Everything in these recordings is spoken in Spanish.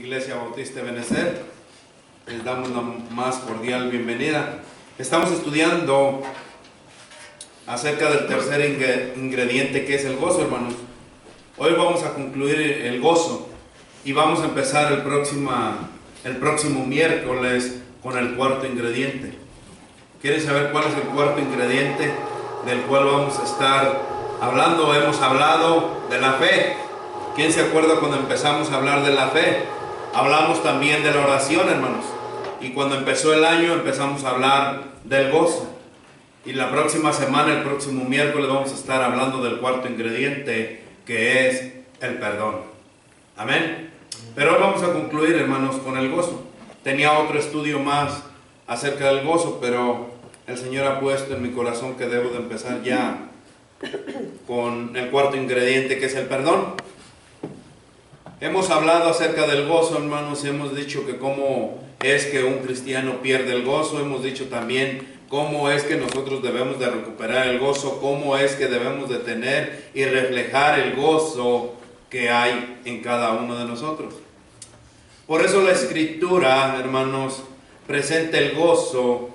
Iglesia Bautista de Benecer. Les damos la más cordial bienvenida. Estamos estudiando acerca del tercer ingrediente, que es el gozo, hermanos. Hoy vamos a concluir el gozo y vamos a empezar el próximo miércoles con el cuarto ingrediente. ¿Quieren saber cuál es el cuarto ingrediente del cual vamos a estar hablando? Hemos hablado de la fe. ¿Quién se acuerda cuando empezamos a hablar de la fe? Hablamos también de la oración, hermanos. Y cuando empezó el año empezamos a hablar del gozo. Y la próxima semana, el próximo miércoles, vamos a estar hablando del cuarto ingrediente, que es el perdón. Amén. Pero hoy vamos a concluir, hermanos, con el gozo. Tenía otro estudio más acerca del gozo, pero el Señor ha puesto en mi corazón que debo de empezar ya con el cuarto ingrediente, que es el perdón. Hemos hablado acerca del gozo, hermanos. Hemos dicho que cómo es que un cristiano pierde el gozo. Hemos dicho también cómo es que nosotros debemos de recuperar el gozo, cómo es que debemos de tener y reflejar el gozo que hay en cada uno de nosotros. Por eso la Escritura, hermanos, presenta el gozo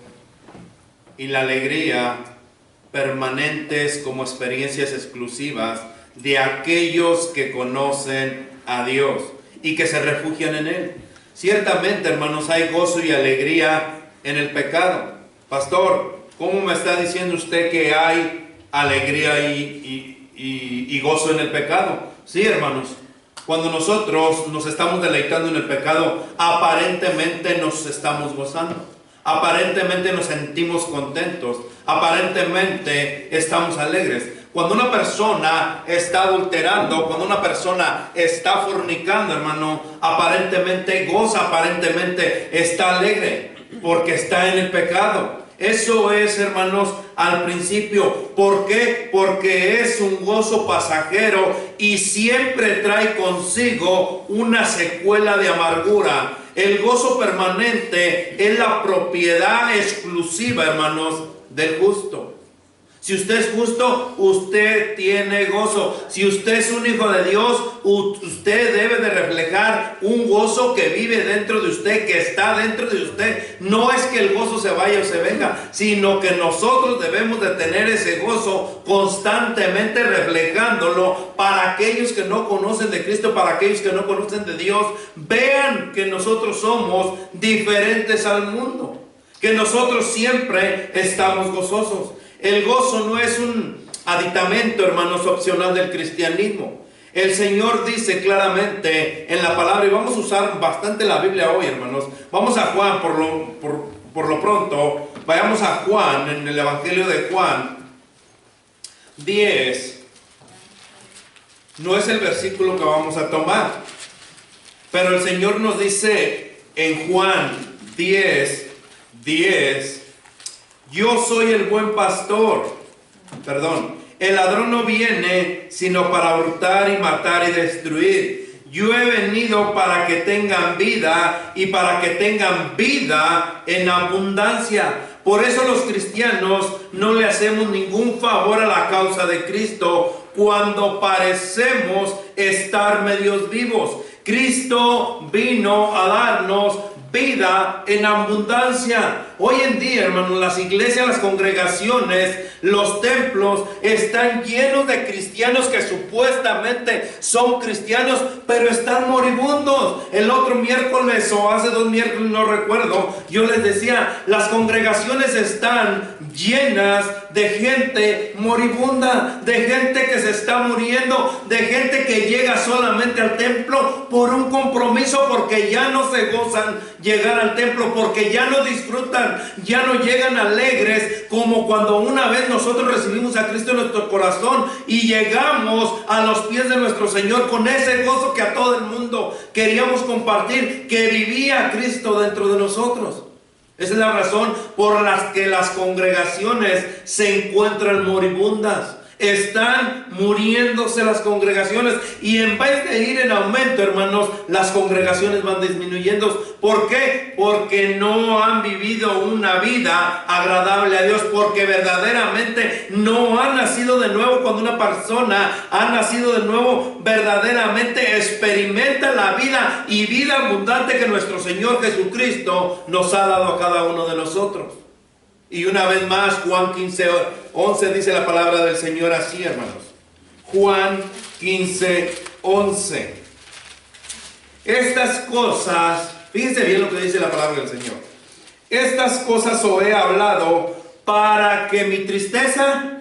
y la alegría permanentes como experiencias exclusivas de aquellos que conocen a Dios y que se refugian en Él. Ciertamente, hermanos, hay gozo y alegría en el pecado. Pastor, ¿cómo me está diciendo usted que hay alegría y gozo en el pecado? Sí, hermanos, cuando nosotros nos estamos deleitando en el pecado, aparentemente nos estamos gozando. Aparentemente nos sentimos contentos. Aparentemente estamos alegres. Cuando una persona está adulterando, cuando una persona está fornicando, hermano, aparentemente goza, aparentemente está alegre, porque está en el pecado. Eso es, hermanos, al principio. ¿Por qué? Porque es un gozo pasajero y siempre trae consigo una secuela de amargura. El gozo permanente es la propiedad exclusiva, hermanos, del justo. Si usted es justo, usted tiene gozo. Si usted es un hijo de Dios, usted debe de reflejar un gozo que vive dentro de usted, que está dentro de usted. No es que el gozo se vaya o se venga, sino que nosotros debemos de tener ese gozo constantemente reflejándolo para aquellos que no conocen de Cristo, para aquellos que no conocen de Dios. Vean que nosotros somos diferentes al mundo, que nosotros siempre estamos gozosos. El gozo no es un aditamento, hermanos, opcional del cristianismo. El Señor dice claramente en la palabra, y vamos a usar bastante la Biblia hoy, hermanos. Vamos a Juan, por lo pronto, vayamos a Juan, en el Evangelio de Juan 10. No es el versículo que vamos a tomar, pero el Señor nos dice en Juan 10, yo soy el buen pastor. El ladrón no viene sino para hurtar y matar y destruir. Yo he venido para que tengan vida y para que tengan vida en abundancia. Por eso los cristianos no le hacemos ningún favor a la causa de Cristo cuando parecemos estar medios vivos. Cristo vino a darnos vida en abundancia. Hoy en día, hermanos, las iglesias, las congregaciones, los templos están llenos de cristianos que supuestamente son cristianos, pero están moribundos. El otro miércoles o hace 2 miércoles, no recuerdo, yo les decía, las congregaciones están llenas de gente moribunda, de gente que se está muriendo, de gente que llega solamente al templo por un compromiso, porque ya no se gozan llegar al templo, porque ya no disfrutan, ya no llegan alegres como cuando una vez nosotros recibimos a Cristo en nuestro corazón y llegamos a los pies de nuestro Señor con ese gozo que a todo el mundo queríamos compartir, que vivía Cristo dentro de nosotros. Esa es la razón por la que las congregaciones se encuentran moribundas. Están muriéndose las congregaciones y en vez de ir en aumento, hermanos, las congregaciones van disminuyendo. ¿Por qué? Porque no han vivido una vida agradable a Dios, porque verdaderamente no han nacido de nuevo. Cuando una persona ha nacido de nuevo, verdaderamente experimenta la vida y vida abundante que nuestro Señor Jesucristo nos ha dado a cada uno de nosotros. Y una vez más, Juan 15:11 dice la palabra del Señor así, hermanos. Juan 15:11. Estas cosas, fíjense bien lo que dice la palabra del Señor. Estas cosas os he hablado para que mi tristeza,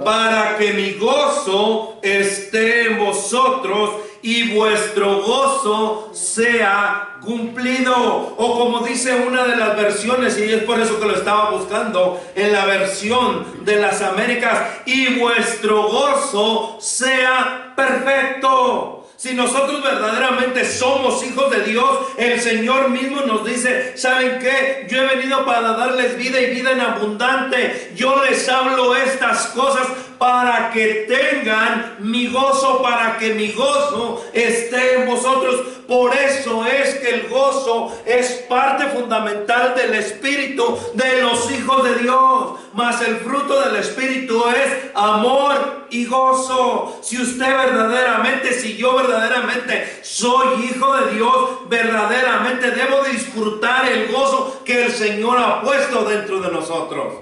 para que mi gozo esté en vosotros y vuestro gozo sea cumplido. O como dice una de las versiones, y es por eso que lo estaba buscando, en la versión de las Américas, y vuestro gozo sea perfecto. Si nosotros verdaderamente somos hijos de Dios, el Señor mismo nos dice: ¿saben qué? Yo he venido para darles vida y vida en abundante. Yo les hablo estas cosas para que tengan mi gozo, para que mi gozo esté en vosotros. Por eso es que el gozo es parte fundamental del espíritu de los hijos de Dios. Mas el fruto del espíritu es amor y gozo. Si usted verdaderamente, si yo verdaderamente soy hijo de Dios, verdaderamente debo disfrutar el gozo que el Señor ha puesto dentro de nosotros.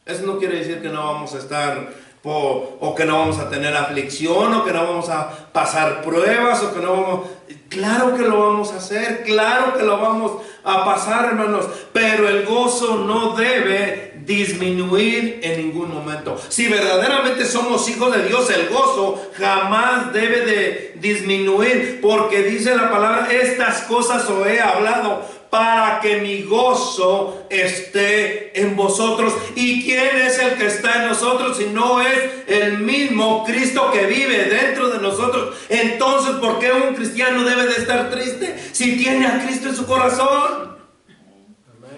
Eso no quiere decir que no vamos a estar o que no vamos a tener aflicción, o que no vamos a pasar pruebas, o que no vamos... Claro que lo vamos a hacer, claro que lo vamos a pasar, hermanos, pero el gozo no debe disminuir en ningún momento. Si verdaderamente somos hijos de Dios, el gozo jamás debe de disminuir, porque dice la palabra: estas cosas os he hablado para que mi gozo esté en vosotros. ¿Y quién es el que está en nosotros si no es el mismo Cristo que vive dentro de nosotros? Entonces, ¿por qué un cristiano debe de estar triste si tiene a Cristo en su corazón?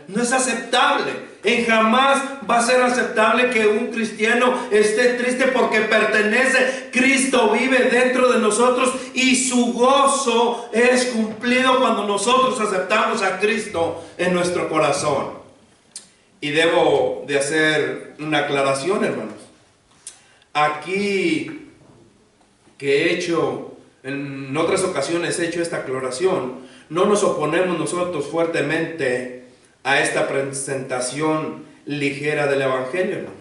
No es aceptable. Jamás va a ser aceptable que un cristiano esté triste, porque pertenece. Cristo vive dentro de nosotros y su gozo es cumplido cuando nosotros aceptamos a Cristo en nuestro corazón. Y debo de hacer una aclaración, hermanos. Aquí que he hecho, en otras ocasiones he hecho esta aclaración, no nos oponemos nosotros fuertemente a esta presentación ligera del Evangelio, hermano,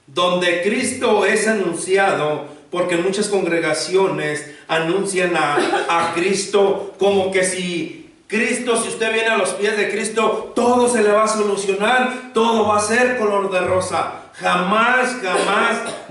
donde Cristo es anunciado, porque muchas congregaciones anuncian a Cristo como que si Cristo, si usted viene a los pies de Cristo, todo se le va a solucionar, todo va a ser color de rosa. Jamás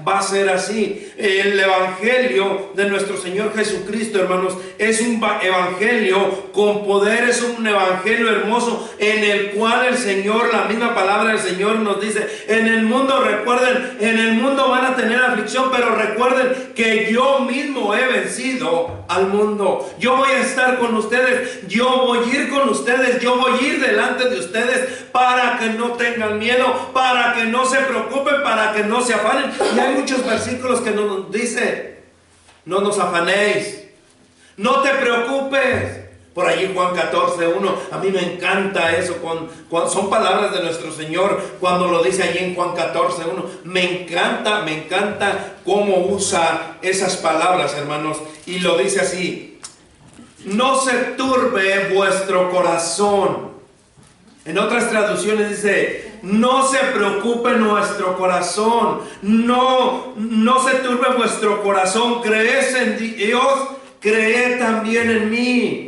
va a ser así. El evangelio de nuestro Señor Jesucristo, hermanos, es un evangelio con poder, es un evangelio hermoso, en el cual el Señor, la misma palabra del Señor nos dice: en el mundo, recuerden, en el mundo van a tener aflicción, pero recuerden que yo mismo he vencido al mundo. Yo voy a estar con ustedes, yo voy a ir con ustedes, yo voy a ir delante de ustedes, para que no tengan miedo, para que no se preocupen, para que no se afanen. Y hay muchos versículos que nos dicen: no nos afanéis, no te preocupes. Por allí Juan 14:1, a mí me encanta eso, son palabras de nuestro Señor cuando lo dice allí en Juan 14:1. Me encanta cómo usa esas palabras, hermanos, y lo dice así: no se turbe vuestro corazón. En otras traducciones dice: no se preocupe nuestro corazón, no se turbe vuestro corazón. Creed en Dios, creed también en mí.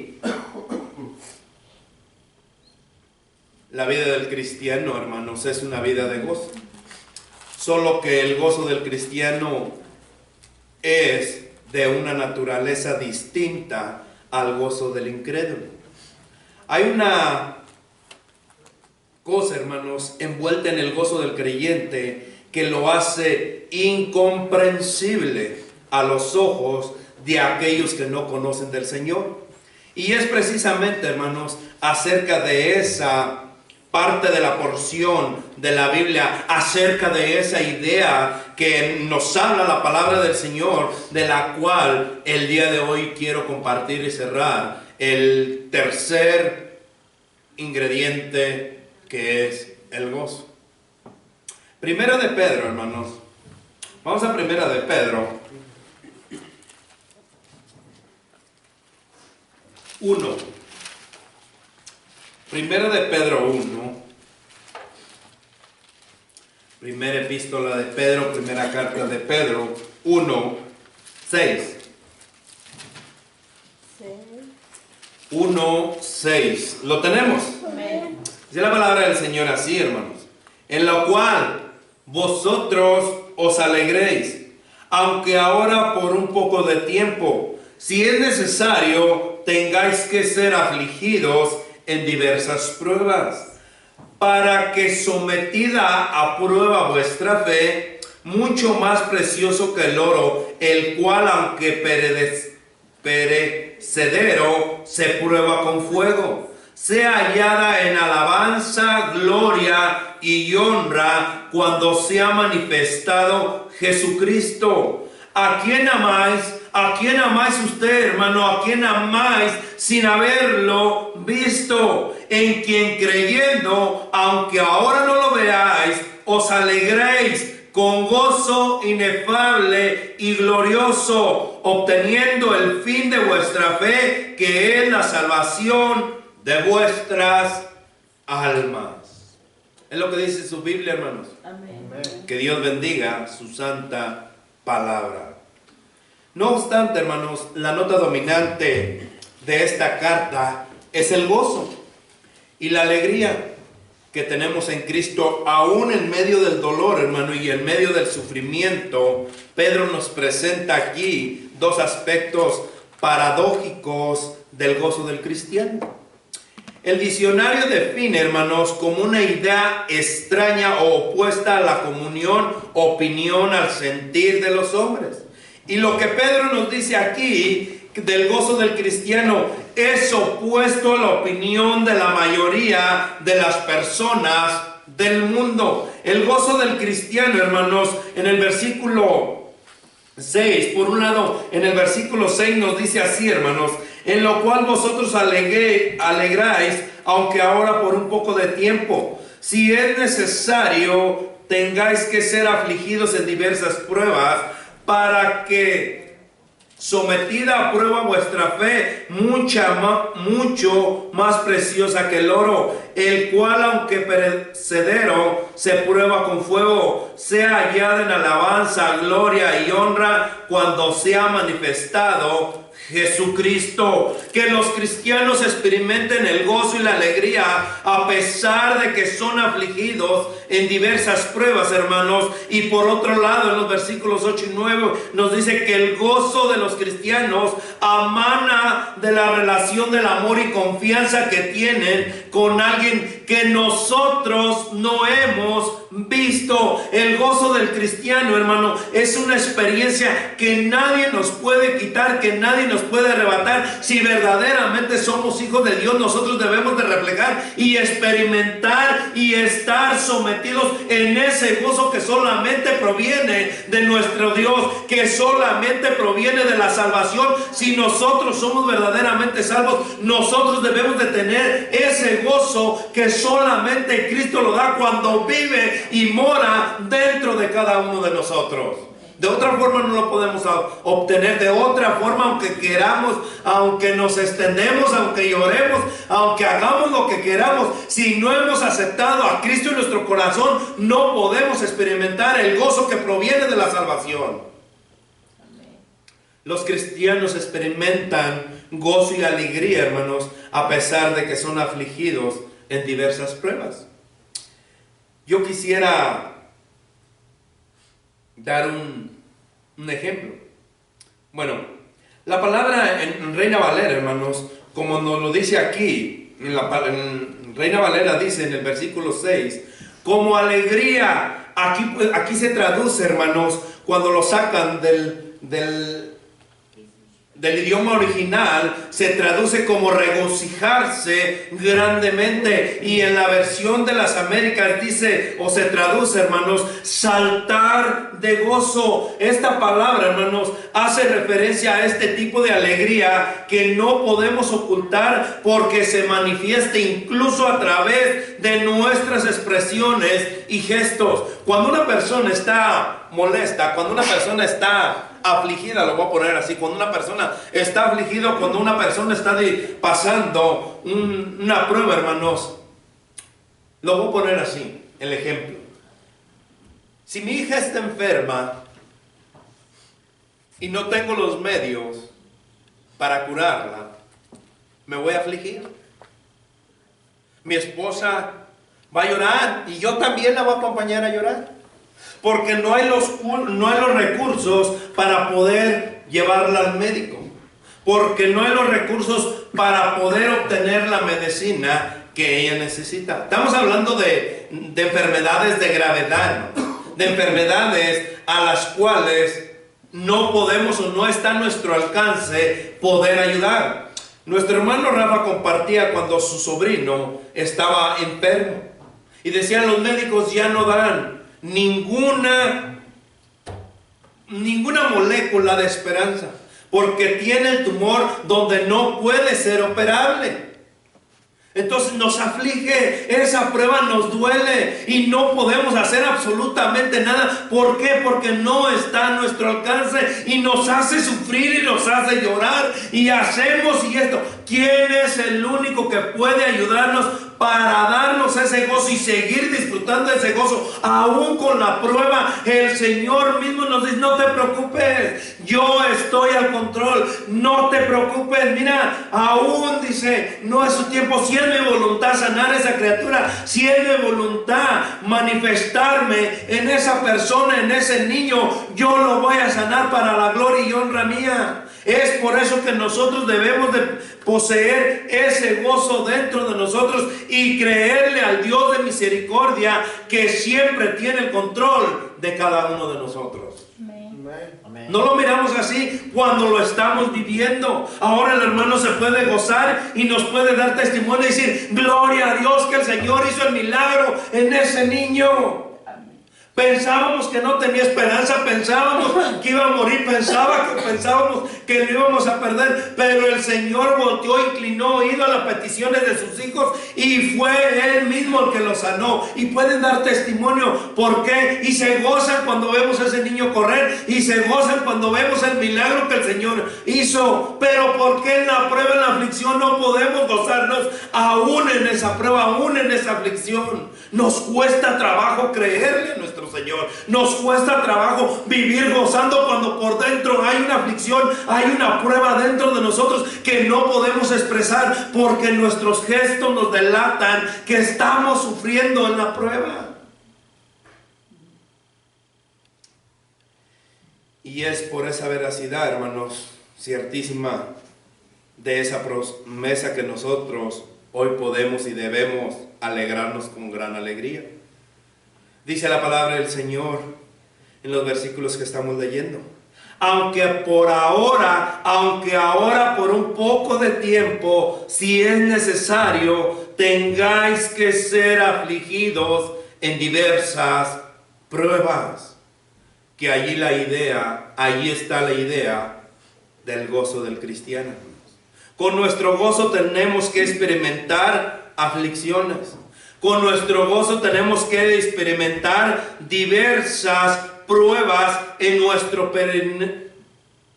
La vida del cristiano, hermanos, es una vida de gozo. Solo que el gozo del cristiano es de una naturaleza distinta al gozo del incrédulo. Hay una cosa, hermanos, envuelta en el gozo del creyente que lo hace incomprensible a los ojos de aquellos que no conocen del Señor. Y es precisamente, hermanos, acerca de esa parte de la porción de la Biblia acerca de esa idea que nos habla la palabra del Señor, de la cual el día de hoy quiero compartir y cerrar el tercer ingrediente, que es el gozo. Primera de Pedro, hermanos. Vamos a Primera de Pedro 1. Primera de Pedro 1. Primera epístola de Pedro, primera carta de Pedro 1, 6. 1, 6. ¿Lo tenemos? Amén. Dice la palabra del Señor así, hermanos. En lo cual vosotros os alegréis, aunque ahora por un poco de tiempo, si es necesario, tengáis que ser afligidos en diversas pruebas, para que sometida a prueba vuestra fe, mucho más precioso que el oro, el cual aunque perecedero se prueba con fuego, sea hallada en alabanza, gloria y honra cuando sea manifestado Jesucristo. ¿A quién amáis? ¿A quién amáis usted, hermano? ¿A quién amáis sin haberlo visto? En quien creyendo, aunque ahora no lo veáis, os alegréis con gozo inefable y glorioso, obteniendo el fin de vuestra fe, que es la salvación de vuestras almas. Es lo que dice su Biblia, hermanos. Amén. Que Dios bendiga su santa palabra. No obstante, hermanos, la nota dominante de esta carta es el gozo y la alegría que tenemos en Cristo, aún en medio del dolor, hermano, y en medio del sufrimiento. Pedro nos presenta aquí dos aspectos paradójicos del gozo del cristiano. El diccionario define, hermanos, como una idea extraña o opuesta a la comunión, opinión, al sentir de los hombres. Y lo que Pedro nos dice aquí del gozo del cristiano es opuesto a la opinión de la mayoría de las personas del mundo. El gozo del cristiano, hermanos, en el versículo 6, por un lado, en el versículo 6 nos dice así, hermanos: en lo cual vosotros alegráis, aunque ahora por un poco de tiempo, si es necesario, tengáis que ser afligidos en diversas pruebas, para que, sometida a prueba vuestra fe, mucho más preciosa que el oro, el cual aunque perecedero se prueba con fuego, sea hallada en alabanza, gloria y honra cuando sea manifestado Jesucristo. Que los cristianos experimenten el gozo y la alegría a pesar de que son afligidos en diversas pruebas, hermanos. Y por otro lado, en los versículos 8 y 9 nos dice que el gozo de los cristianos emana de la relación del amor y confianza que tienen con alguien que nosotros no hemos visto. El gozo del cristiano, hermano, es una experiencia que nadie nos puede quitar, que nadie nos puede arrebatar. Si verdaderamente somos hijos de Dios, nosotros debemos de reflejar y experimentar y estar sometidos en ese gozo que solamente proviene de nuestro Dios, que solamente proviene de la salvación. Si nosotros somos verdaderamente salvos, nosotros debemos de tener ese gozo que solamente Cristo lo da cuando vive y mora dentro de cada uno de nosotros. De otra forma no lo podemos obtener. De otra forma, aunque queramos, aunque nos extendemos, aunque lloremos, aunque hagamos lo que queramos, si no hemos aceptado a Cristo en nuestro corazón, no podemos experimentar el gozo que proviene de la salvación. Los cristianos experimentan gozo y alegría, hermanos, a pesar de que son afligidos en diversas pruebas. Yo quisiera dar un ejemplo. Bueno, la palabra en Reina Valera, hermanos, como nos lo dice aquí, en Reina Valera dice en el versículo 6, como alegría, aquí se traduce, hermanos, cuando lo sacan del del idioma original se traduce como regocijarse grandemente, y en la versión de las Américas dice, o se traduce, hermanos, saltar de gozo. Esta palabra, hermanos, hace referencia a este tipo de alegría que no podemos ocultar, porque se manifiesta incluso a través de nuestras expresiones y gestos. Cuando una persona está molesta, cuando una persona está afligida, lo voy a poner así, cuando una persona está afligida, cuando una persona está pasando una prueba, hermanos, lo voy a poner así, el ejemplo. Si mi hija está enferma y no tengo los medios para curarla, me voy a afligir. Mi esposa va a llorar y yo también la voy a acompañar a llorar, porque no hay los recursos para poder llevarla al médico, porque no hay los recursos para poder obtener la medicina que ella necesita. Estamos hablando de enfermedades de gravedad, ¿no? De enfermedades a las cuales no podemos o no está a nuestro alcance poder ayudar. Nuestro hermano Rafa compartía cuando su sobrino estaba enfermo y decían los médicos ya no dan ninguna molécula de esperanza, porque tiene el tumor donde no puede ser operable. Entonces nos aflige, esa prueba nos duele y no podemos hacer absolutamente nada. ¿Por qué? Porque no está a nuestro alcance y nos hace sufrir y nos hace llorar y hacemos y esto. ¿Quién es el único que puede ayudarnos para darnos ese gozo y seguir disfrutando de ese gozo aún con la prueba? El Señor mismo nos dice: no te preocupes, yo estoy al control, no te preocupes. Mira, aún dice, no es su tiempo. Si es mi voluntad sanar a esa criatura, si es mi voluntad manifestarme en esa persona, en ese niño, yo lo voy a sanar para la gloria y honra mía. Es por eso que nosotros debemos de poseer ese gozo dentro de nosotros y creerle al Dios de misericordia, que siempre tiene el control de cada uno de nosotros. Amén. No lo miramos así cuando lo estamos viviendo. Ahora el hermano se puede gozar y nos puede dar testimonio y decir: gloria a Dios que el Señor hizo el milagro en ese niño. Pensábamos que no tenía esperanza, pensábamos que iba a morir, pensábamos que lo íbamos a perder, pero el Señor volteó, inclinó oído a las peticiones de sus hijos y fue Él mismo el que lo sanó. Y pueden dar testimonio por qué, y se gozan cuando vemos a ese niño correr, y se gozan cuando vemos el milagro que el Señor hizo. Pero ¿por qué en la prueba, en la aflicción no podemos gozarnos aún en esa prueba, aún en esa aflicción? Nos cuesta trabajo creerle a nuestro Señor, nos cuesta trabajo vivir gozando cuando por dentro hay una aflicción, hay una prueba dentro de nosotros que no podemos expresar, porque nuestros gestos nos delatan que estamos sufriendo en la prueba. Y es por esa veracidad, hermanos, ciertísima, de esa promesa que nosotros hoy podemos y debemos alegrarnos con gran alegría. Dice la palabra del Señor en los versículos que estamos leyendo: aunque ahora por un poco de tiempo, si es necesario, tengáis que ser afligidos en diversas pruebas. Que allí está la idea del gozo del cristiano. Con nuestro gozo tenemos que experimentar aflicciones. Con nuestro gozo tenemos que experimentar diversas pruebas en nuestro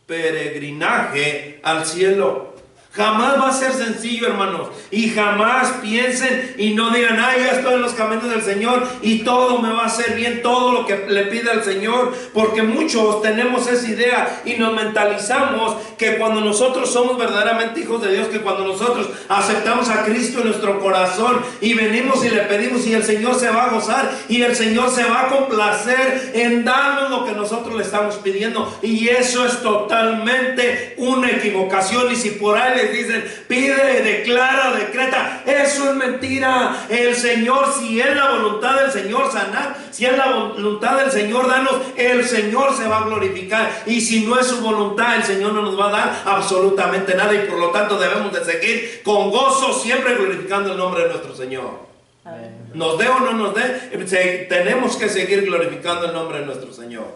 peregrinaje al cielo. Jamás va a ser sencillo, hermanos. Y jamás piensen y no digan: ay, ya estoy en los caminos del Señor y todo me va a hacer bien, todo lo que le pida al Señor. Porque muchos tenemos esa idea y nos mentalizamos que cuando nosotros somos verdaderamente hijos de Dios, que cuando nosotros aceptamos a Cristo en nuestro corazón y venimos y le pedimos, y el Señor se va a gozar y el Señor se va a complacer en darnos lo que nosotros le estamos pidiendo. Y eso es totalmente una equivocación. Y si por ahí le oraciones dicen, pide, declara, decreta. Eso es mentira. El Señor, si es la voluntad del Señor sanar, si es la voluntad del Señor darnos, el Señor se va a glorificar. Y si no es su voluntad, el Señor no nos va a dar absolutamente nada. Y por lo tanto debemos de seguir con gozo, siempre glorificando el nombre de nuestro Señor. Nos dé o no nos dé, tenemos que seguir glorificando el nombre de nuestro Señor.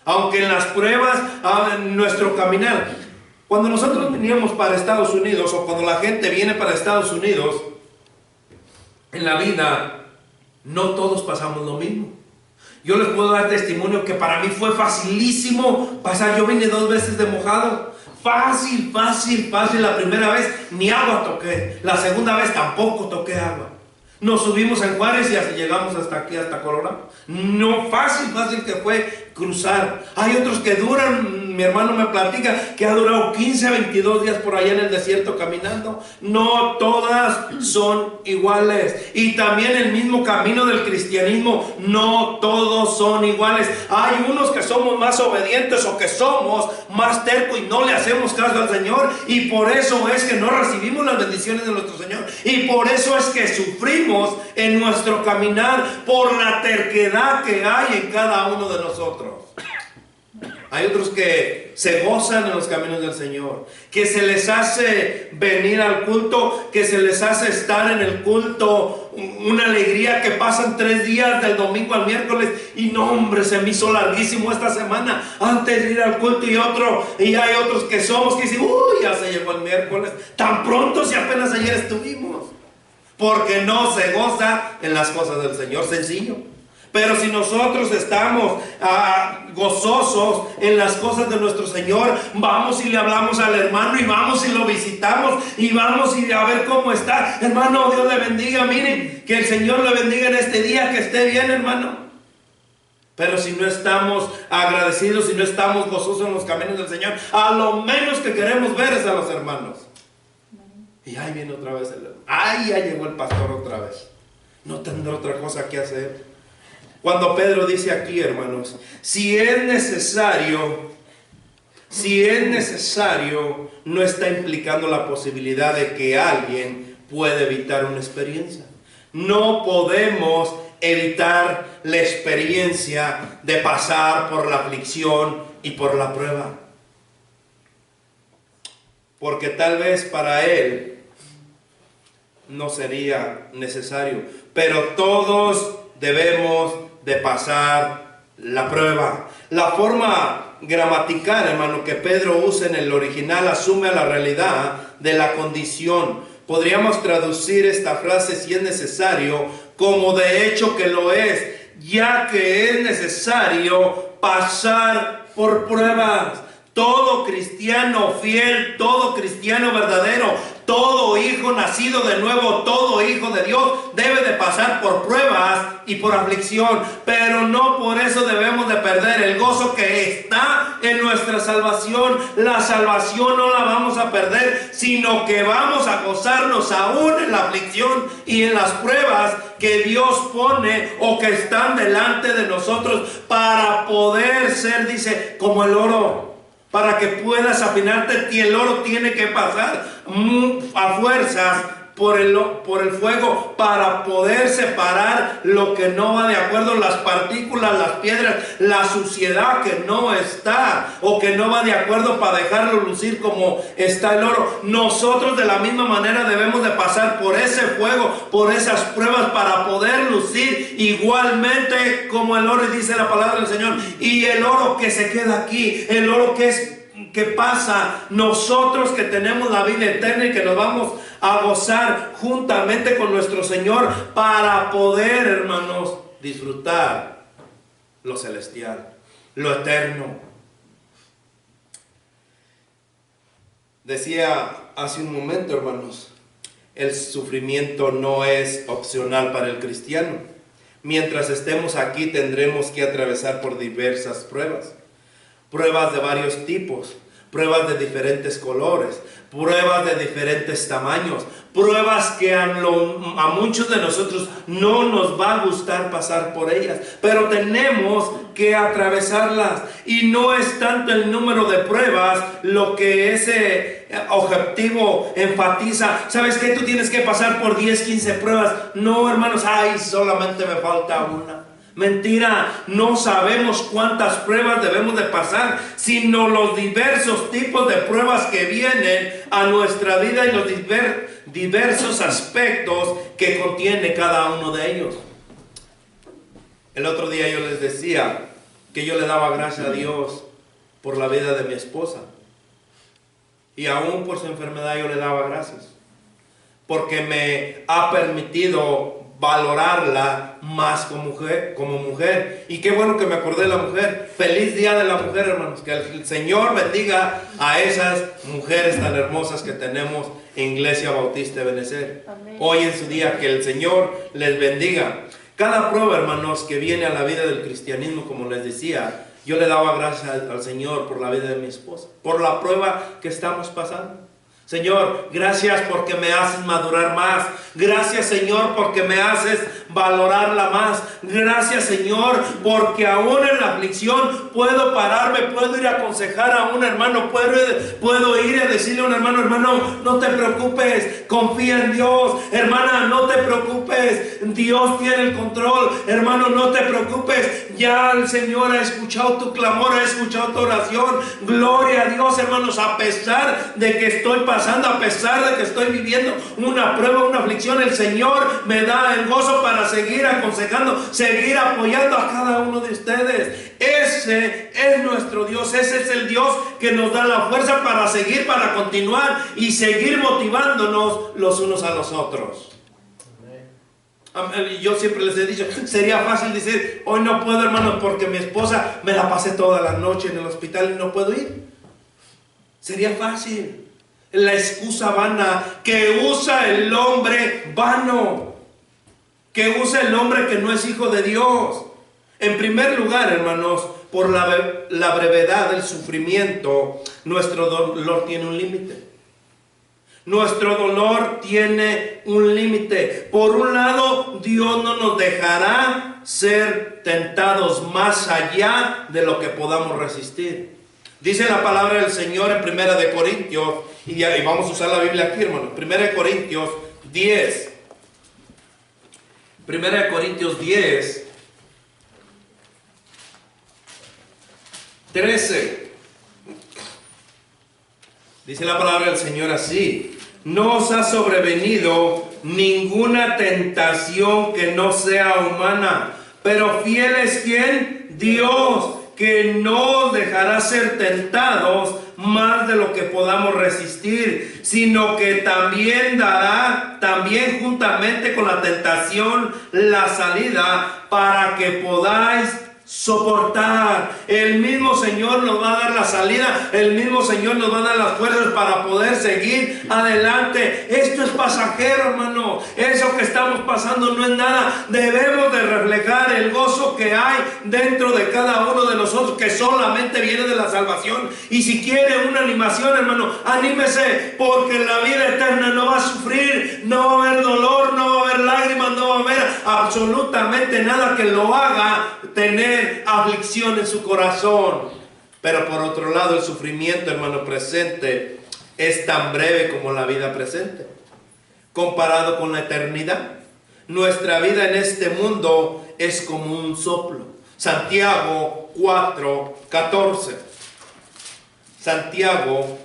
Aunque en las pruebas, en nuestro caminar, cuando nosotros veníamos para Estados Unidos, o cuando la gente viene para Estados Unidos, en la vida, no todos pasamos lo mismo. Yo les puedo dar testimonio que para mí fue facilísimo pasar. Yo vine 2 veces de mojado. Fácil. La primera vez ni agua toqué. La segunda vez tampoco toqué agua. Nos subimos en Juárez y así llegamos hasta aquí, hasta Colorado. No, fácil que fue cruzar. Hay otros que duran, mi hermano me platica que ha durado 15, 22 días por allá en el desierto caminando. No todas son iguales. Y también el mismo camino del cristianismo, no todos son iguales. Hay unos que somos más obedientes o que somos más tercos y no le hacemos caso al Señor. Y por eso es que no recibimos las bendiciones de nuestro Señor. Y por eso es que sufrimos en nuestro caminar por la terquedad que hay en cada uno de nosotros. Hay otros que se gozan en los caminos del Señor, que se les hace venir al culto, que se les hace estar en el culto, una alegría que pasan 3 días del domingo al miércoles y no, hombre, se me hizo larguísimo esta semana antes de ir al culto y hay otros que somos que dicen, uy, ya se llegó el miércoles, tan pronto si apenas ayer estuvimos. Porque no se goza en las cosas del Señor, sencillo. Pero si nosotros estamos gozosos en las cosas de nuestro Señor, vamos y le hablamos al hermano y vamos y lo visitamos y vamos y a ver cómo está. Hermano, Dios le bendiga, miren, que el Señor le bendiga en este día, que esté bien, hermano. Pero si no estamos agradecidos, si no estamos gozosos en los caminos del Señor, a lo menos que queremos ver es a los hermanos. Y ahí viene otra vez ya llegó el pastor otra vez. No tendrá otra cosa que hacer. Cuando Pedro dice aquí, hermanos, si es necesario, no está implicando la posibilidad de que alguien pueda evitar una experiencia. No podemos evitar la experiencia de pasar por la aflicción y por la prueba. Porque tal vez para él no sería necesario, pero todos debemos de pasar la prueba. La forma gramatical, hermano, que Pedro usa en el original asume a la realidad de la condición. Podríamos traducir esta frase, si es necesario, como de hecho que lo es, ya que es necesario pasar por pruebas. Todo cristiano fiel, todo cristiano verdadero, todo hijo nacido de nuevo, todo hijo de Dios debe de pasar por pruebas y por aflicción, pero no por eso debemos de perder el gozo que está en nuestra salvación. La salvación no la vamos a perder, sino que vamos a gozarnos aún en la aflicción y en las pruebas que Dios pone o que están delante de nosotros para poder ser, dice, como el oro. Para que puedas afinarte, y el oro tiene que pasar a fuerzas por el fuego para poder separar lo que no va de acuerdo, las partículas, las piedras, la suciedad que no está o que no va de acuerdo, para dejarlo lucir como está el oro. Nosotros de la misma manera debemos de pasar por ese fuego, por esas pruebas, para poder lucir igualmente como el oro. Y dice la palabra del Señor, y el oro que se queda aquí, el oro que pasa, nosotros que tenemos la vida eterna y que nos vamos a gozar juntamente con nuestro Señor para poder, hermanos, disfrutar lo celestial, lo eterno. Decía hace un momento, hermanos, el sufrimiento no es opcional para el cristiano. Mientras estemos aquí tendremos que atravesar por diversas pruebas. Pruebas de varios tipos, pruebas de diferentes colores, pruebas de diferentes tamaños, pruebas que a muchos de nosotros no nos va a gustar pasar por ellas, pero tenemos que atravesarlas. Y no es tanto el número de pruebas lo que objetivo enfatiza, ¿sabes qué? Tú tienes que pasar por 10, 15 pruebas. No, hermanos, ay, solamente me falta una. Mentira, no sabemos cuántas pruebas debemos de pasar, sino los diversos tipos de pruebas que vienen a nuestra vida y los diversos aspectos que contiene cada uno de ellos. El otro día yo les decía que yo le daba gracias a Dios por la vida de mi esposa. Y aún por su enfermedad yo le daba gracias. Porque me ha permitido valorarla más como mujer. Y qué bueno que me acordé de la mujer. Feliz día de la mujer, hermanos. Que el Señor bendiga a esas mujeres tan hermosas que tenemos en Iglesia Bautista de Benecer. Amén. Hoy en su día, que el Señor les bendiga. Cada prueba, hermanos, que viene a la vida del cristianismo, como les decía, yo le daba gracias al Señor por la vida de mi esposa, por la prueba que estamos pasando. Señor, gracias porque me haces madurar más. Gracias, Señor, porque me haces valorarla más. Gracias, Señor, porque aún en la aflicción puedo pararme, puedo ir a aconsejar a un hermano, puedo ir a decirle a un hermano, hermano, no te preocupes, confía en Dios. Hermana, no te preocupes, Dios tiene el control. Hermano, no te preocupes, ya el Señor ha escuchado tu clamor, ha escuchado tu oración. Gloria a Dios, hermanos, a pesar de que estoy pasando, a pesar de que estoy viviendo una prueba, una aflicción, el Señor me da el gozo para seguir aconsejando, seguir apoyando a cada uno de ustedes. Ese es nuestro Dios, ese es el Dios que nos da la fuerza para seguir, para continuar y seguir motivándonos los unos a los otros. Yo siempre les he dicho, sería fácil decir, hoy no puedo, hermanos, porque mi esposa me la pasé toda la noche en el hospital y no puedo ir. Sería fácil. La excusa vana que usa el hombre vano, que usa el hombre que no es hijo de Dios. En primer lugar, hermanos, por la brevedad del sufrimiento, nuestro dolor tiene un límite. Nuestro dolor tiene un límite. Por un lado, Dios no nos dejará ser tentados más allá de lo que podamos resistir. Dice la palabra del Señor en 1 de Corintios, y vamos a usar la Biblia aquí, hermanos. 1 de Corintios 10. 1 de Corintios 10, 13. Dice la palabra del Señor así: no os ha sobrevenido ninguna tentación que no sea humana, pero fiel es ¿quién? Dios, que no os dejará ser tentados más de lo que podamos resistir, sino que también dará, también juntamente con la tentación, la salida para que podáis soportar. El mismo Señor nos va a dar la salida, el mismo Señor nos va a dar las fuerzas para poder seguir adelante. Esto es pasajero, hermano. Eso que estamos pasando no es nada. Debemos de reflejar el gozo que hay dentro de cada uno de nosotros, que solamente viene de la salvación. Y si quiere una animación, hermano, anímese, porque en la vida eterna no va a sufrir, no va a haber dolor, no va a haber lágrimas, no va a haber absolutamente nada que lo haga tener aflicción en su corazón. Pero por otro lado, el sufrimiento, hermano, presente es tan breve como la vida presente, comparado con la eternidad. Nuestra vida en este mundo es como un soplo. Santiago 4:14. Santiago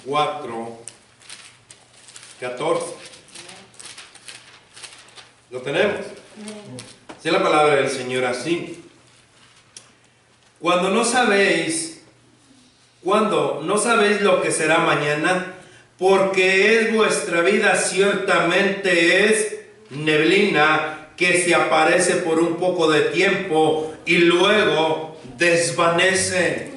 4:14. ¿Lo tenemos? Dice la palabra del Señor así: cuando no sabéis lo que será mañana, porque es vuestra vida ciertamente es neblina que se aparece por un poco de tiempo y luego desvanece.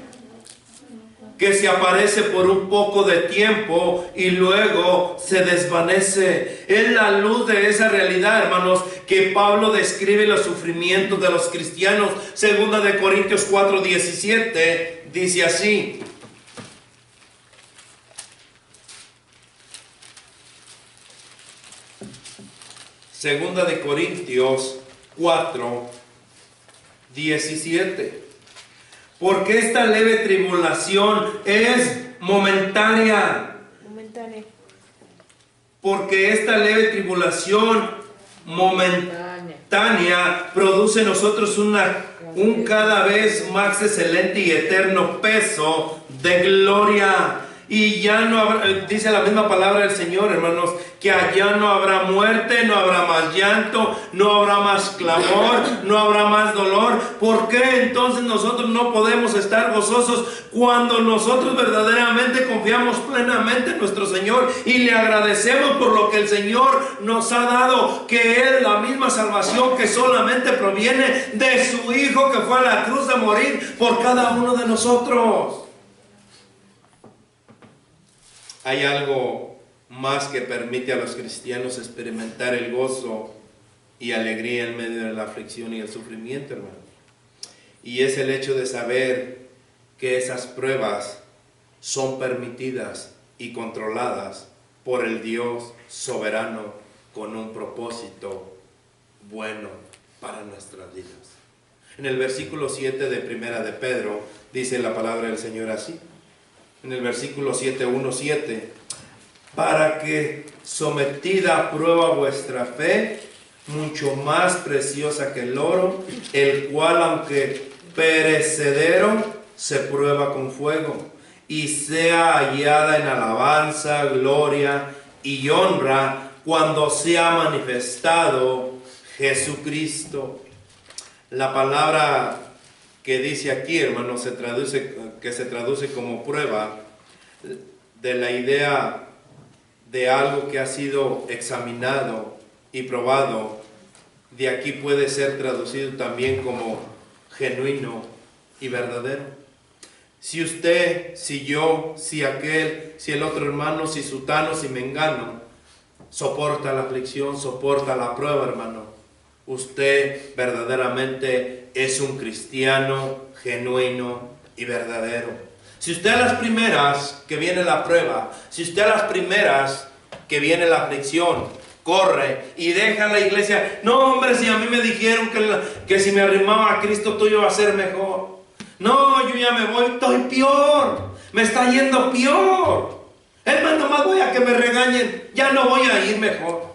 Que se aparece por un poco de tiempo y luego se desvanece. Es la luz de esa realidad, hermanos, que Pablo describe los sufrimientos de los cristianos. Segunda de Corintios 4:17 dice así: Segunda de Corintios 4:17. Porque esta leve tribulación es momentánea. Porque esta leve tribulación momentánea produce en nosotros un cada vez más excelente y eterno peso de gloria. Y ya no habrá, dice la misma palabra del Señor, hermanos, que allá no habrá muerte, no habrá más llanto, no habrá más clamor, no habrá más dolor. ¿Por qué entonces nosotros no podemos estar gozosos cuando nosotros verdaderamente confiamos plenamente en nuestro Señor y le agradecemos por lo que el Señor nos ha dado, que es la misma salvación que solamente proviene de su Hijo que fue a la cruz a morir por cada uno de nosotros? Hay algo más que permite a los cristianos experimentar el gozo y alegría en medio de la aflicción y el sufrimiento, hermano. Y es el hecho de saber que esas pruebas son permitidas y controladas por el Dios soberano con un propósito bueno para nuestras vidas. En el versículo 7 de Primera de Pedro dice la palabra del Señor así. En el versículo 7:1-7, para que sometida a prueba vuestra fe, mucho más preciosa que el oro, el cual aunque perecedero, se prueba con fuego, y sea hallada en alabanza, gloria y honra, cuando sea manifestado Jesucristo. La palabra que dice aquí, hermano, se traduce como prueba, de la idea de algo que ha sido examinado y probado. De aquí puede ser traducido también como genuino y verdadero. Si usted, si yo, si aquel, si el otro hermano, si sutano, si mengano, soporta la aflicción, soporta la prueba, hermano, usted verdaderamente es un cristiano genuino y verdadero. Si usted a las primeras que viene la prueba, si usted a las primeras que viene la aflicción, corre y deja la iglesia, no hombre, si a mí me dijeron que si me arrimaba a Cristo todo iba a ser mejor. No, yo ya me voy, estoy peor, me está yendo peor. Hermano, más voy a que me regañen, ya no voy a ir mejor.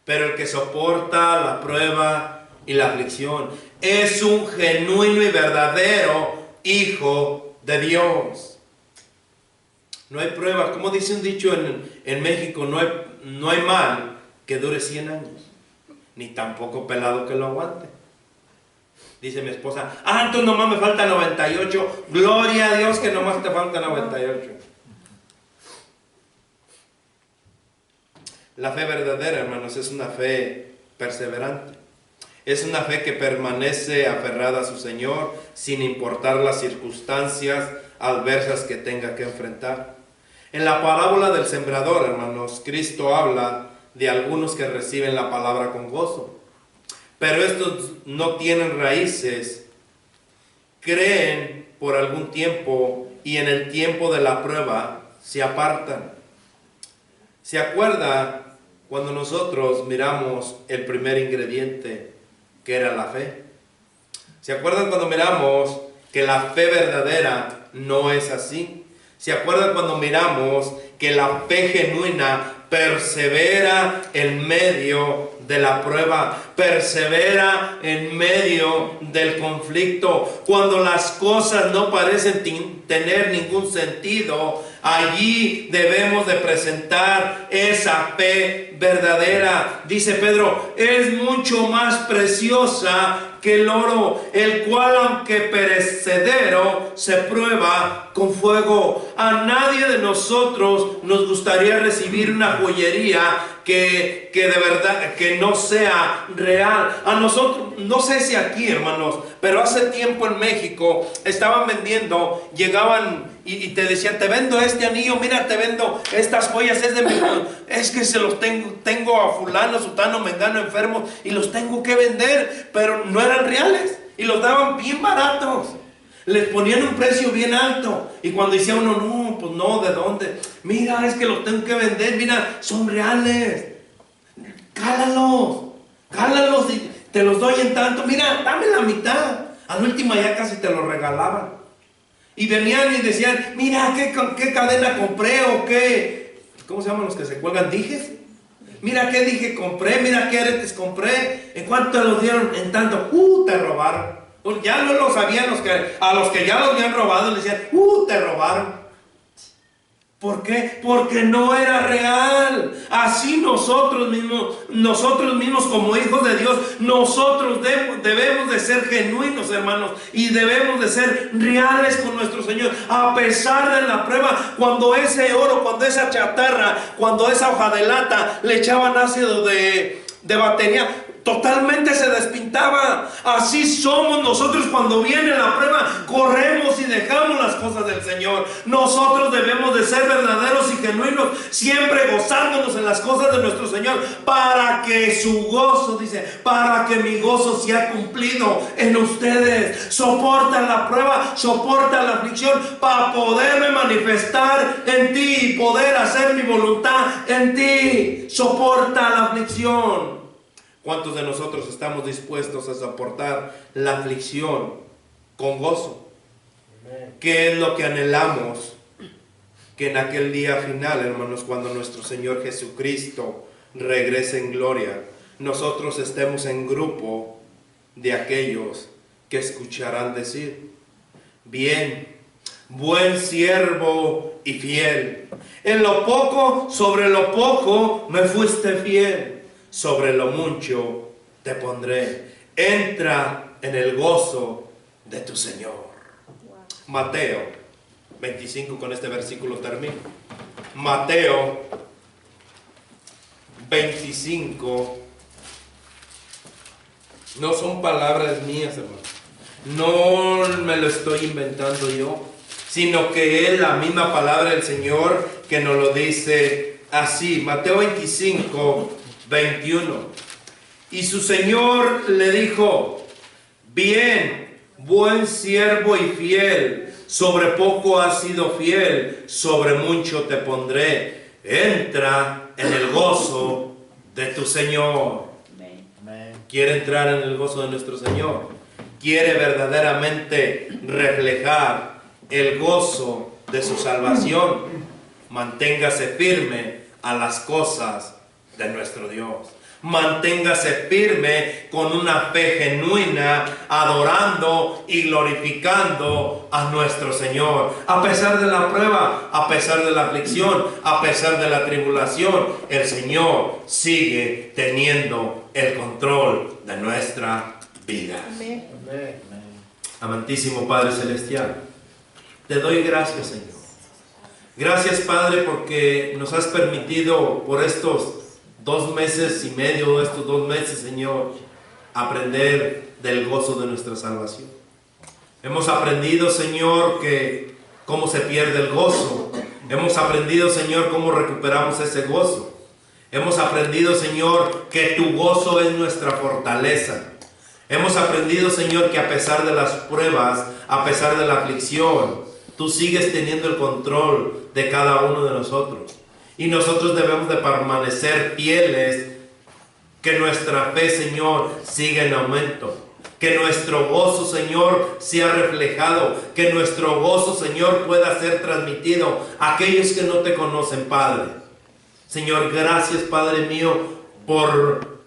Pero el que soporta la prueba y la aflicción es un genuino y verdadero hijo de Dios. No hay prueba, como dice un dicho en México, no hay mal que dure 100 años, ni tampoco pelado que lo aguante. Dice mi esposa, entonces nomás me falta 98, gloria a Dios que nomás te falta 98. La fe verdadera, hermanos, es una fe perseverante. Es una fe que permanece aferrada a su Señor sin importar las circunstancias adversas que tenga que enfrentar. En la parábola del sembrador, hermanos, Cristo habla de algunos que reciben la palabra con gozo. Pero estos no tienen raíces, creen por algún tiempo y en el tiempo de la prueba se apartan. ¿Se acuerda cuando nosotros miramos el primer ingrediente, que era la fe? ¿Se acuerdan cuando miramos que la fe verdadera no es así? ¿Se acuerdan cuando miramos que la fe genuina persevera en medio de la prueba, persevera en medio del conflicto? Cuando las cosas no parecen tener ningún sentido, allí debemos de presentar esa fe verdadera. Dice Pedro, es mucho más preciosa que el oro, el cual aunque perecedero se prueba con fuego. A nadie de nosotros nos gustaría recibir una joyería que de verdad que no sea real. A nosotros, no sé si aquí, hermanos, pero hace tiempo en México estaban vendiendo, llegaban y te decían, te vendo este anillo, mira, te vendo estas joyas, es que se los tengo a fulano, sutano, mengano, enfermo, y los tengo que vender, pero no eran reales, y los daban bien baratos, les ponían un precio bien alto, y cuando decía uno, no, pues no, ¿de dónde? Mira, es que los tengo que vender, mira, son reales, cálalos. cálalos y te los doy en tanto. Mira, dame la mitad. Al último ya casi te lo regalaban. Y venían y decían, mira, ¿qué cadena compré o qué? ¿Cómo se llaman los que se cuelgan? ¿Dijes? Mira qué dije compré, mira qué aretes compré. ¿En cuánto te los dieron? En tanto. Te robaron. Ya no lo sabían a los que ya los habían robado, le decían, te robaron. ¿Por qué? Porque no era real. Así nosotros mismos como hijos de Dios, nosotros debemos de ser genuinos, hermanos, y debemos de ser reales con nuestro Señor. A pesar de la prueba, cuando ese oro, cuando esa chatarra, cuando esa hoja de lata le echaban ácido de batería, totalmente se despintaba. Así somos nosotros cuando viene la prueba, corremos y dejamos las cosas del Señor. Nosotros debemos de ser verdaderos y genuinos, siempre gozándonos en las cosas de nuestro Señor, para que su gozo, dice, para que mi gozo sea cumplido en ustedes. Soporta la prueba, soporta la aflicción, para poderme manifestar en ti y poder hacer mi voluntad en ti. Soporta la aflicción. ¿Cuántos de nosotros estamos dispuestos a soportar la aflicción con gozo? ¿Qué es lo que anhelamos? Que en aquel día final, hermanos, cuando nuestro Señor Jesucristo regrese en gloria, nosotros estemos en grupo de aquellos que escucharán decir, bien, buen siervo y fiel, en lo poco, sobre lo poco me fuiste fiel, sobre lo mucho te pondré. Entra en el gozo de tu Señor. Mateo 25, con este versículo termino. Mateo 25. No son palabras mías, hermano. No me lo estoy inventando yo, sino que es la misma palabra del Señor que nos lo dice así. Mateo 25, 21. Y su Señor le dijo, bien, buen siervo y fiel, sobre poco has sido fiel, sobre mucho te pondré. Entra en el gozo de tu Señor. ¿Quiere entrar en el gozo de nuestro Señor? ¿Quiere verdaderamente reflejar el gozo de su salvación? Manténgase firme a las cosas de nuestro Dios. Manténgase firme con una fe genuina, adorando y glorificando a nuestro Señor. A pesar de la prueba, a pesar de la aflicción, a pesar de la tribulación, el Señor sigue teniendo el control de nuestra vida. Amén. Amantísimo Padre Celestial, te doy gracias, Señor. Gracias, Padre, porque nos has permitido por estos 2 meses y medio, estos 2 meses, Señor, aprender del gozo de nuestra salvación. Hemos aprendido, Señor, que cómo se pierde el gozo. Hemos aprendido, Señor, cómo recuperamos ese gozo. Hemos aprendido, Señor, que tu gozo es nuestra fortaleza. Hemos aprendido, Señor, que a pesar de las pruebas, a pesar de la aflicción, tú sigues teniendo el control de cada uno de nosotros. Y nosotros debemos de permanecer fieles, que nuestra fe, Señor, siga en aumento. Que nuestro gozo, Señor, sea reflejado. Que nuestro gozo, Señor, pueda ser transmitido a aquellos que no te conocen, Padre. Señor, gracias, Padre mío, por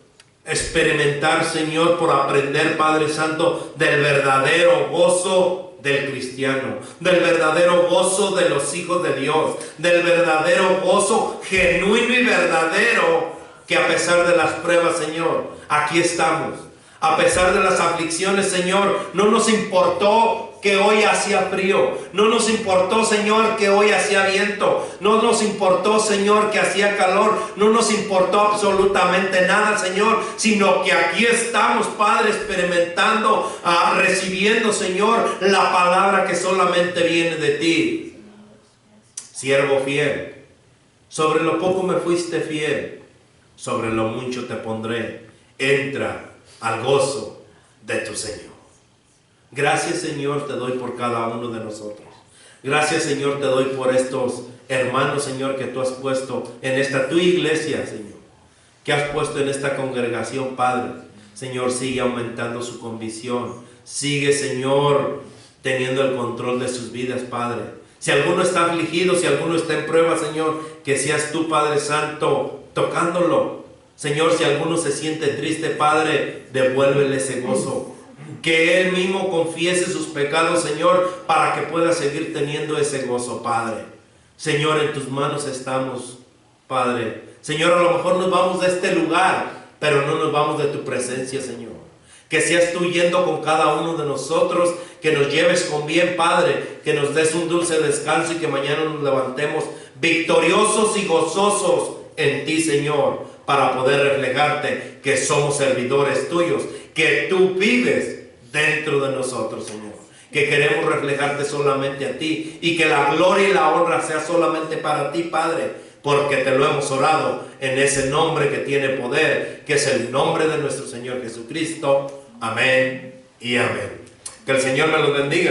experimentar, Señor, por aprender, Padre Santo, del verdadero gozo del cristiano, del verdadero gozo de los hijos de Dios, del verdadero gozo genuino y verdadero, que a pesar de las pruebas, Señor, aquí estamos. A pesar de las aflicciones, Señor, no nos importó que hoy hacía frío, no nos importó, Señor, que hoy hacía viento, no nos importó, Señor, que hacía calor, no nos importó absolutamente nada, Señor, sino que aquí estamos, Padre, experimentando, recibiendo, Señor, la palabra que solamente viene de ti. Siervo fiel, sobre lo poco me fuiste fiel, sobre lo mucho te pondré. Entra al gozo de tu Señor. Gracias, Señor, te doy por cada uno de nosotros. Gracias, Señor, te doy por estos hermanos, Señor, que tú has puesto en esta tu iglesia, Señor. que has puesto en esta congregación, Padre. Señor, sigue aumentando su convicción. Sigue, Señor, teniendo el control de sus vidas, Padre. Si alguno está afligido, si alguno está en prueba, Señor, que seas tú, Padre Santo, tocándolo. Señor, si alguno se siente triste, Padre, devuélvele ese gozo. Que él mismo confiese sus pecados, Señor, para que pueda seguir teniendo ese gozo, Padre. Señor, en tus manos estamos, Padre. Señor, a lo mejor nos vamos de este lugar, pero no nos vamos de tu presencia, Señor. Que seas tú yendo con cada uno de nosotros, que nos lleves con bien, Padre, que nos des un dulce descanso y que mañana nos levantemos victoriosos y gozosos en ti, Señor, para poder reflejarte que somos servidores tuyos, que tú vives dentro de nosotros, Señor. Que queremos reflejarte solamente a ti y que la gloria y la honra sea solamente para ti, Padre, porque te lo hemos orado en ese nombre que tiene poder, que es el nombre de nuestro Señor Jesucristo. Amén y amén. Que el Señor me los bendiga.